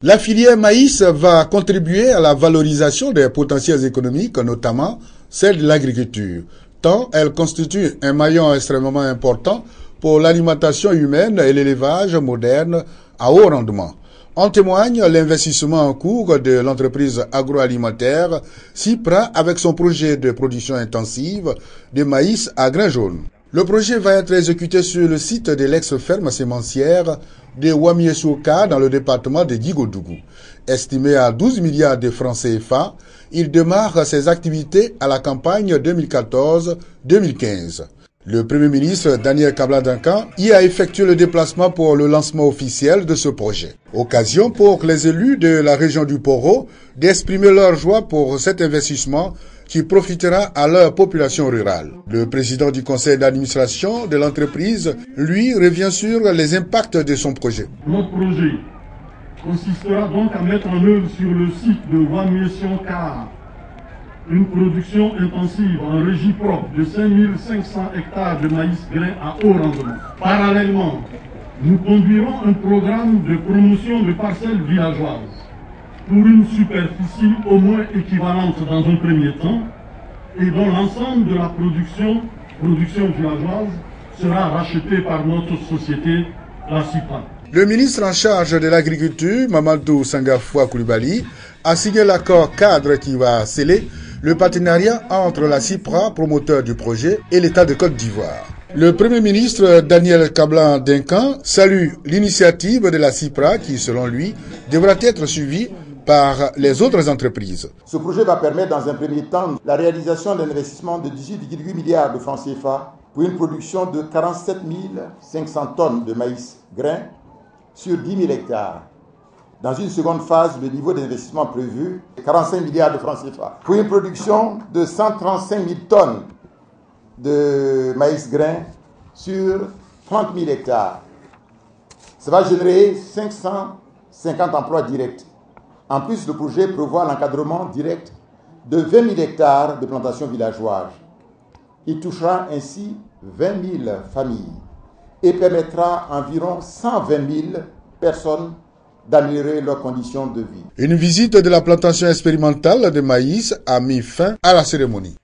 La filière maïs va contribuer à la valorisation des potentiels économiques, notamment celle de l'agriculture, tant elle constitue un maillon extrêmement important pour l'alimentation humaine et l'élevage moderne à haut rendement. En témoigne l'investissement en cours de l'entreprise agroalimentaire Cypra avec son projet de production intensive de maïs à grains jaunes. Le projet va être exécuté sur le site de l'ex-ferme sémencière de Wamiesouka dans le département de Gigodougou. Estimé à 12 milliards de francs CFA, il démarre ses activités à la campagne 2014-2015. Le Premier ministre Daniel Kabla-Duncan y a effectué le déplacement pour le lancement officiel de ce projet. Occasion pour les élus de la région du Poro d'exprimer leur joie pour cet investissement qui profitera à leur population rurale. Le président du conseil d'administration de l'entreprise, lui, revient sur les impacts de son projet. Notre projet consistera donc à mettre en œuvre sur le site de Wamiesouka une production intensive en régie propre de 5500 hectares de maïs grain à haut rendement. Parallèlement, nous conduirons un programme de promotion de parcelles villageoises pour une superficie au moins équivalente dans un premier temps et dont l'ensemble de la production villageoise sera racheté par notre société, la Cypra. Le ministre en charge de l'agriculture, Mamadou Sangafoua Koulibaly, a signé l'accord cadre qui va sceller le partenariat entre la Cypra, promoteur du projet, et l'État de Côte d'Ivoire. Le Premier ministre Daniel Kabla-Duncan salue l'initiative de la Cypra qui, selon lui, devra être suivie par les autres entreprises. Ce projet va permettre dans un premier temps la réalisation d'un investissement de 18,8 milliards de francs CFA pour une production de 47 500 tonnes de maïs grain sur 10 000 hectares. Dans une seconde phase, le niveau d'investissement prévu est 45 milliards de francs CFA pour une production de 135 000 tonnes de maïs grain sur 30 000 hectares. Ça va générer 550 emplois directs. En plus, le projet prévoit l'encadrement direct de 20 000 hectares de plantations villageoises. Il touchera ainsi 20 000 familles et permettra à environ 120 000 personnes d'améliorer leurs conditions de vie. Une visite de la plantation expérimentale de maïs a mis fin à la cérémonie.